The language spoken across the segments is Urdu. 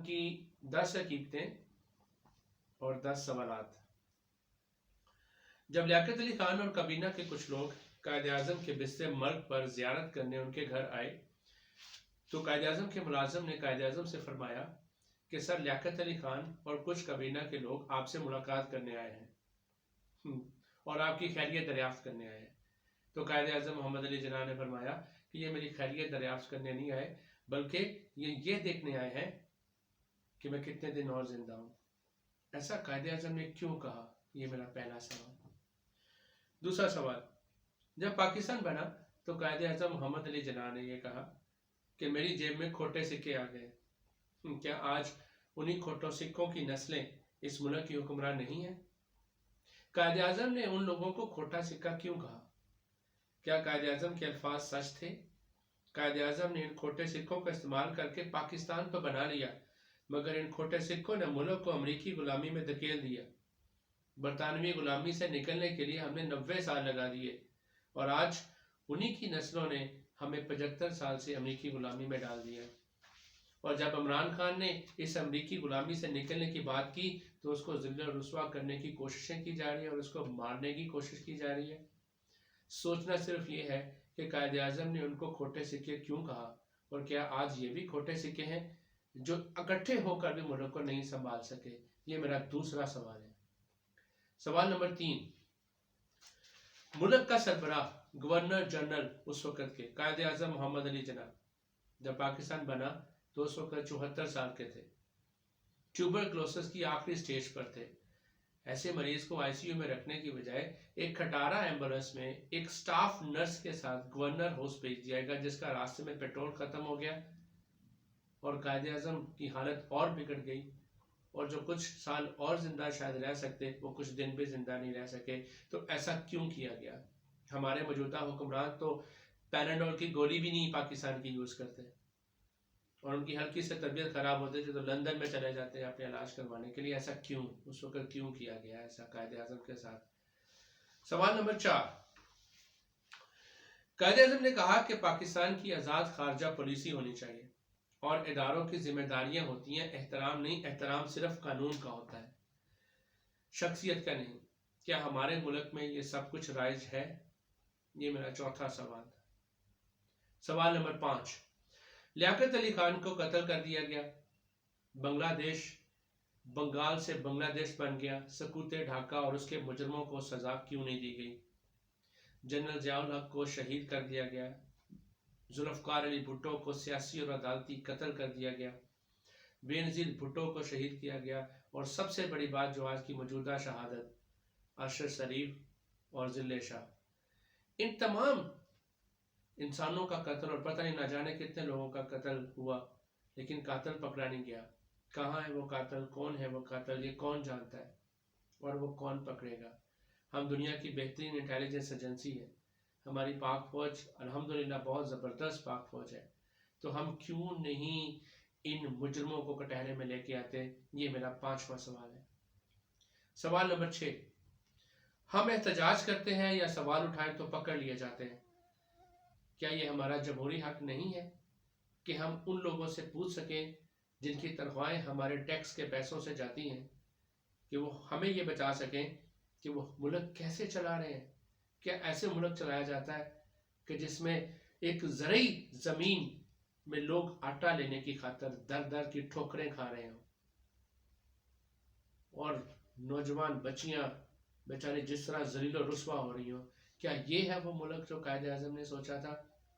کی 10 حقیقتیں اور 10 سوالات۔ جب لیاقت علی خان اور کابینہ کے کچھ لوگ قائد اعظم کے بستر مرگ پر زیارت کرنے ان کے گھر آئے تو قائد اعظم کے ملازم نے قائد اعظم سے فرمایا کہ سر لیاقت علی خان اور کچھ کابینہ کے لوگ آپ سے ملاقات کرنے آئے ہیں اور آپ کی خیریت دریافت کرنے آئے ہیں۔ تو قائد اعظم محمد علی جناح نے فرمایا کہ یہ میری خیریت دریافت کرنے نہیں آئے بلکہ یہ دیکھنے آئے ہیں کہ میں کتنے دن اور زندہ ہوں۔ ایسا قائد اعظم نے کیوں کہا؟ یہ میرا پہلا سوال۔ دوسرا سوال، جب پاکستان بنا تو قائد اعظم محمد علی جناح نے یہ کہا کہ میری جیب میں کھوٹے سکے آ گئے۔ کیا آج انہی کھوٹوں سکوں کی نسلیں اس ملک کی حکمران نہیں ہیں؟ قائد اعظم نے ان لوگوں کو کھوٹا سکہ کیوں کہا؟ کیا قائد اعظم کے الفاظ سچ تھے؟ قائد اعظم نے ان کھوٹے سکوں کا استعمال کر کے پاکستان تو بنا لیا، مگر ان کھوٹے سکوں نے ملک کو امریکی غلامی میں دھکیل دیا۔ برطانوی غلامی سے نکلنے کے لیے ہم نے 90 سال لگا دیے اور آج انہی کی نسلوں نے ہمیں 75 سال سے امریکی غلامی میں ڈال دیا۔ اور جب عمران خان نے اس امریکی غلامی سے نکلنے کی بات کی تو اس کو ذل و رسوا کرنے کی کوششیں کی جا رہی ہیں اور اس کو مارنے کی کوشش کی جا رہی ہے۔ سوچنا صرف یہ ہے کہ قائد اعظم نے ان کو کھوٹے سکے کیوں کہا، اور کیا آج یہ بھی کھوٹے سکے ہیں جو اکٹھے ہو کر بھی ملک کو نہیں سنبھال سکے؟ یہ میرا دوسرا سوال ہے۔ سوال نمبر 3، ملک کا سربراہ گورنر جنرل اس وقت کے قائد اعظم محمد علی جناح جب پاکستان بنا تو اس وقت 74 سال کے تھے، ٹیوبرکلوسس کی آخری سٹیج پر تھے۔ ایسے مریض کو آئی سی یو میں رکھنے کی بجائے ایک کھٹارا ایمبولنس میں ایک سٹاف نرس کے ساتھ گورنر ہاؤس بھیج دیا گیا، جس کا راستے میں پیٹرول ختم ہو گیا اور قائد اعظم کی حالت اور بگڑ گئی، اور جو کچھ سال اور زندہ شاید رہ سکتے وہ کچھ دن بھی زندہ نہیں رہ سکے۔ تو ایسا کیوں کیا گیا؟ ہمارے موجودہ حکمران تو پیناڈول کی گولی بھی نہیں پاکستان کی یوز کرتے، اور ان کی ہلکی سے طبیعت خراب ہوتی تھی تو لندن میں چلے جاتے ہیں اپنے علاج کروانے کے لیے۔ ایسا کیوں اس وقت کیوں کیا گیا ایسا قائد اعظم کے ساتھ؟ سوال نمبر 4، قائد اعظم نے کہا کہ پاکستان کی آزاد خارجہ پالیسی ہونی چاہیے اور اداروں کی ذمہ داریاں ہوتی ہیں احترام نہیں، احترام صرف قانون کا ہوتا ہے، شخصیت کا نہیں۔ کیا ہمارے ملک میں یہ سب کچھ رائج ہے؟ یہ میرا چوتھا سوال تھا۔ سوال نمبر 5، لیاقت علی خان کو قتل کر دیا گیا، بنگلہ دیش بنگال سے بنگلہ دیش بن گیا، سقوط ڈھاکہ اور اس کے مجرموں کو سزا کیوں نہیں دی گئی؟ جنرل ضیاء الحق کو شہید کر دیا گیا، ذوالفقار علی بھٹو کو سیاسی اور عدالتی قتل کر دیا گیا، بے نظیر بھٹو کو شہید کیا گیا، اور سب سے بڑی بات جو آج کی موجودہ شہادت ارشد شریف اور ضلع شاہ، ان تمام انسانوں کا قتل اور پتہ نہیں نہ جانے کتنے لوگوں کا قتل ہوا، لیکن قاتل پکڑا نہیں گیا۔ کہاں ہے وہ قاتل؟ کون ہے وہ قاتل؟ یہ کون جانتا ہے؟ اور وہ کون پکڑے گا؟ ہم دنیا کی بہترین انٹیلیجنس ایجنسی ہے، ہماری پاک فوج الحمدللہ بہت زبردست پاک فوج ہے، تو ہم کیوں نہیں ان مجرموں کو کٹہرے میں لے کے آتے؟ یہ میرا 5واں سوال ہے۔ سوال نمبر 6، ہم احتجاج کرتے ہیں یا سوال اٹھائیں تو پکڑ لیے جاتے ہیں، کیا یہ ہمارا جمہوری حق نہیں ہے کہ ہم ان لوگوں سے پوچھ سکیں جن کی تنخواہیں ہمارے ٹیکس کے پیسوں سے جاتی ہیں، کہ وہ ہمیں یہ بتا سکیں کہ وہ ملک کیسے چلا رہے ہیں؟ کیا ایسے ملک چلایا جاتا ہے کہ جس میں ایک زرعی زمین میں لوگ آٹا لینے کی خاطر در در کی ٹھوکریں کھا رہے ہوں، اور نوجوان بچیاں بیچاری جس طرح ذلیل و رسوا ہو رہی ہوں؟ کیا یہ ہے وہ ملک جو قائد اعظم نے سوچا تھا؟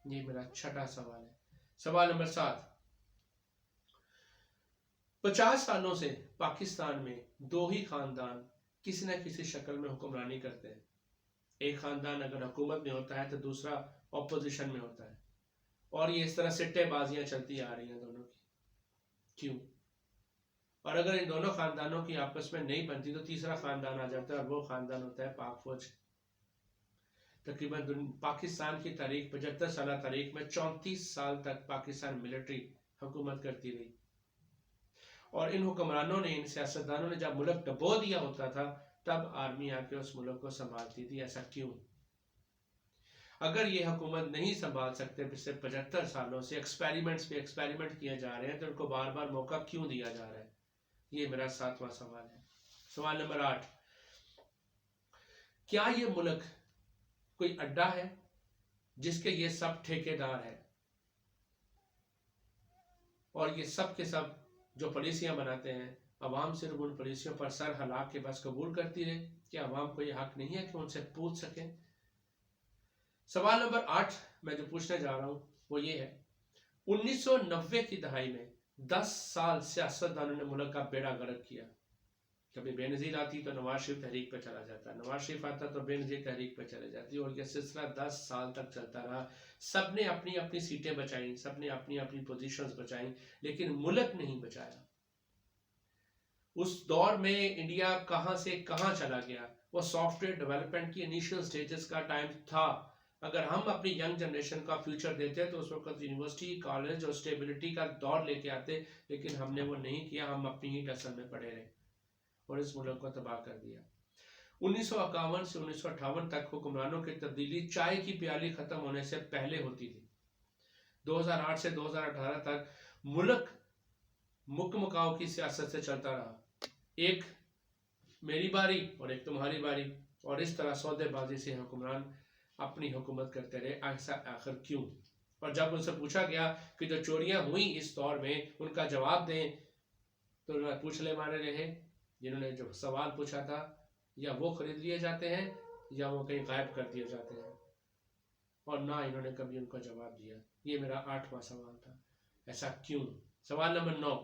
یہ میرا 6واں سوال ہے۔ سوال نمبر 7، 50 سالوں سے پاکستان میں 2 ہی خاندان کسی نہ کسی شکل میں حکمرانی کرتے ہیں۔ ایک خاندان اگر حکومت میں ہوتا ہے تو دوسرا اپوزیشن میں ہوتا ہے، اور یہ اس طرح سٹے بازیاں چلتی آ رہی ہیں دونوں کی۔ کیوں؟ اور اگر ان دونوں خاندانوں کی آپس میں نہیں بنتی تو تیسرا خاندان آ جاتا ہے، اور وہ خاندان ہوتا ہے پاک فوج۔ تقریباً پاکستان کی تاریخ 75 سالہ تاریخ میں 34 سال تک پاکستان ملٹری حکومت کرتی رہی، اور ان حکمرانوں نے، ان سیاستدانوں نے جب ملک ڈبو دیا ہوتا تھا تب آرمی آ کے اس ملک کو سنبھالتی تھی۔ ایسا کیوں؟ اگر یہ حکومت نہیں سنبھال سکتے پچھلے 75 سالوں سے ایکسپیریمنٹس پہ ایکسپیریمنٹ کیے جا رہے ہیں تو ان کو بار بار موقع کیوں دیا جا رہا ہے؟ یہ میرا 7واں سوال ہے۔ سوال نمبر 8، کیا یہ ملک کوئی اڈا ہے جس کے یہ سب ٹھیکیدار ہیں اور یہ سب کے سب جو پالیسیاں بناتے ہیں عوام صرف ان پالیسیوں پر سر ہلا کے بس قبول کرتی رہے؟ کہ عوام کو یہ حق نہیں ہے کہ ان سے پوچھ سکیں؟ سوال نمبر 8 میں جو پوچھنے جا رہا ہوں وہ یہ ہے، 1990 کی دہائی میں 10 سال سیاستدانوں نے ملک کا بیڑا غرق کیا۔ کبھی بے نظیر آتی تو نواز شریف تحریک پہ چلا جاتا، نواز شریف آتا تو بے نظیر تحریک پہ چلے جاتی، اور یہ سلسلہ 10 سال تک چلتا رہا۔ سب نے اپنی اپنی سیٹیں بچائیں، سب نے اپنی اپنی پوزیشنز بچائیں، لیکن ملک نہیں بچایا۔ اس دور میں انڈیا کہاں سے کہاں چلا گیا؟ وہ سافٹ ویئر ڈیولپمنٹ کی انیشیل سٹیجز کا ٹائم تھا۔ اگر ہم اپنی ینگ جنریشن کا فیوچر دیتے تو اس وقت یونیورسٹی، کالج اور اسٹیبلٹی کا دور لے کے آتے، لیکن ہم نے وہ نہیں کیا، ہم اپنی ہی ٹسل میں پڑے رہے اور اس ملک کو تباہ کر دیا۔ 1951 سے 1958 تک حکمرانوں کی تبدیلی چائے کی پیالی ختم ہونے سے پہلے ہوتی تھی۔ 2008 سے 2018 تک ملک مک مکاؤ کی سیاست سے چلتا رہا، ایک میری باری اور ایک تمہاری باری، اور اس طرح سودے بازی سے حکمران اپنی حکومت کرتے رہے۔ ایسا آخر کیوں؟ اور جب ان سے پوچھا گیا کہ جو چوریاں ہوئیں اس دور میں ان کا جواب دیں تو انہوں نے پوچھ لے مارے رہے، جنہوں نے جو سوال پوچھا تھا یا وہ خرید لیے جاتے ہیں یا وہ کہیں غائب کر دیے جاتے ہیں، اور نہ انہوں نے کبھی ان کا جواب دیا۔ یہ میرا 8واں سوال تھا، ایسا کیوں؟ سوال نمبر 9،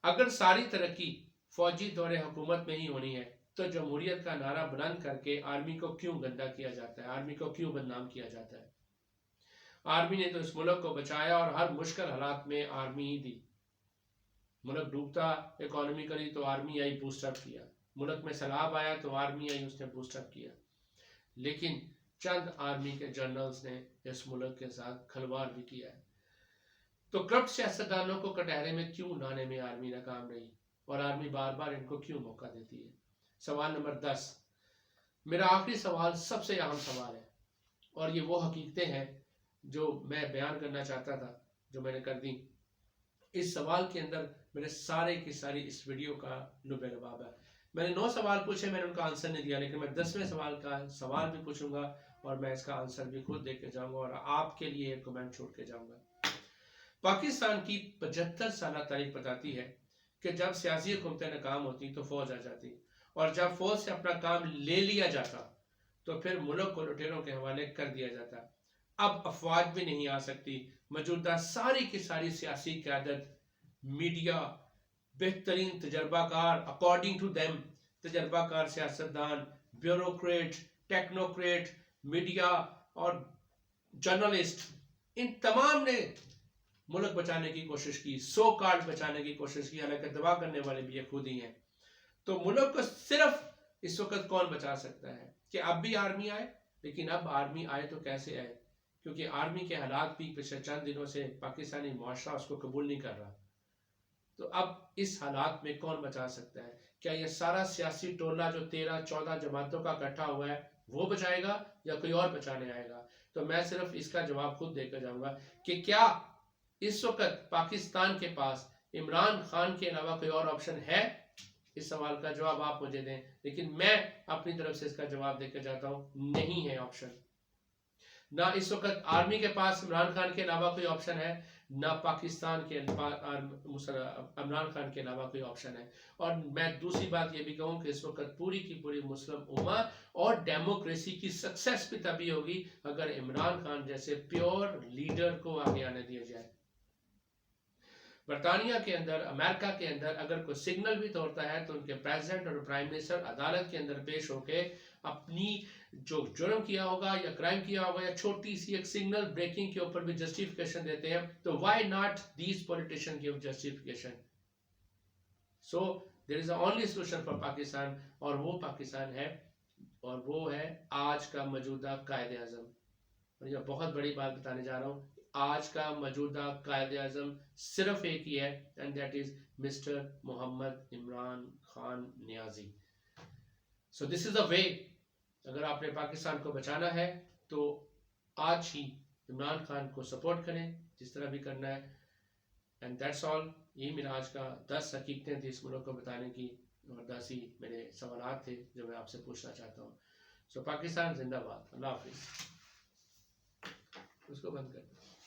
اگر ساری ترقی فوجی دور حکومت میں ہی ہونی ہے تو جمہوریت کا نعرہ بلند کر کے آرمی کو کیوں گندا کیا جاتا ہے، آرمی کو کیوں بدنام کیا جاتا ہے؟ آرمی نے تو اس ملک کو بچایا اور ہر مشکل حالات میں آرمی ہی دی۔ ملک ڈوبتا اکانومیکلی تو آرمی آئی بوسٹ اپ کیا، ملک میں سیلاب آیا تو آرمی آئی اس نے بوسٹ اپ کیا، لیکن چند آرمی کے جنرلز نے اس ملک کے ساتھ کھلواڑ بھی کیا ہے۔ تو کرپٹ سیاستدانوں کو کٹہرے میں کیوں لانے میں آرمی ناکام رہی اور آرمی بار بار ان کو کیوں موقع دیتی ہے؟ سوال نمبر 10، میرا آخری سوال سب سے اہم سوال ہے، اور یہ وہ حقیقتیں ہیں جو میں بیان کرنا چاہتا تھا جو میں نے کر دی۔ اس سوال کے اندر میرے سارے کی ساری اس ویڈیو کا لب لباب ہے۔ میں نے 9 سوال پوچھے، میں نے ان کا آنسر نہیں دیا، لیکن میں 10ویں سوال کا سوال بھی پوچھوں گا اور میں اس کا آنسر بھی خود دے کے جاؤں گا اور آپ کے لیے ایک کمنٹ چھوڑ کے جاؤں گا۔ پاکستان کی 75 سالہ تاریخ بتاتی ہے کہ جب سیاسی حکومتیں ناکام ہوتی تو فوج آ جاتی، اور جب فوج سے اپنا کام لے لیا جاتا تو پھر ملک کو لٹیروں کے حوالے کر دیا جاتا۔ اب افواج بھی نہیں آ سکتی۔ موجودہ ساری کی ساری سیاسی قیادت، میڈیا، بہترین تجربہ کار اکارڈنگ ٹو دیم، تجربہ کار سیاستدان، بیوروکریٹ، ٹیکنوکریٹ، میڈیا اور جرنلسٹ، ان تمام نے ملک بچانے کی کوشش کی، سو کارڈ بچانے کی کوشش کی، حالانکہ دبا کرنے والے بھی یہ خود ہی ہیں۔ تو ملک کو صرف اس وقت کون بچا سکتا ہے؟ کہ اب بھی آرمی آئے، لیکن اب آرمی آئے تو کیسے آئے؟ کیونکہ آرمی کے حالات بھی پچھلے چند دنوں سے پاکستانی معاشرہ اس کو قبول نہیں کر رہا۔ تو اب اس حالات میں کون بچا سکتا ہے؟ کیا یہ سارا سیاسی ٹولہ جو 13-14 جماعتوں کا اکٹھا ہوا ہے وہ بچائے گا یا کوئی اور بچانے آئے گا؟ تو میں صرف اس کا جواب خود دے کر جاؤں گا کہ کیا اس وقت پاکستان کے پاس عمران خان کے علاوہ کوئی اور آپشن ہے؟ اس سوال کا جواب آپ مجھے دیں، لیکن میں اپنی طرف سے اس کا جواب دے کے جاتا ہوں، نہیں ہے آپشن۔ نہ اس وقت آرمی کے پاس عمران خان کے علاوہ کوئی آپشن ہے، نہ پاکستان کے عمران خان کے علاوہ کوئی آپشن ہے۔ اور میں دوسری بات یہ بھی کہوں کہ اس وقت پوری کی پوری مسلم امت اور ڈیموکریسی کی سکسیس بھی تبھی ہوگی اگر عمران خان جیسے پیور لیڈر کو آگے آنے دیا جائے۔ برطانیہ کے اندر، امریکہ کے اندر اگر کوئی سگنل بھی توڑتا ہے تو ان کے پریزیڈنٹ اور پرائم منسٹر عدالت کے اندر پیش ہو کے اپنی جو جرم کیا ہوگا یا کرائم کیا ہوگا یا چھوٹی سی ایک سگنل بریکنگ کے اوپر بھی جسٹیفیکیشن دیتے ہیں، تو why not these politicians give justification? So there is a only solution for Pakistan، اور وہ پاکستان ہے، اور وہ ہے آج کا موجودہ قائد اعظم۔ اور یہ بہت بڑی بات بتانے جا رہا ہوں، آج کا موجودہ قائد اعظم صرف ایک ہی ہے، and that is Mr. Muhammad Imran Khan Niazi. So this is the way۔ اگر آپ نے پاکستان کو بچانا ہے تو آج ہی عمران خان کو سپورٹ کریں جس طرح بھی کرنا ہے. And that's all. یہ میرا آج کا 10 حقیقتیں تھی اس ملک کو بتانے کی اور 10 ہی میرے سوالات تھے جو میں آپ سے پوچھنا چاہتا ہوں. سو پاکستان زندہ باد. اللہ حافظ. اس کو بند کر دیں.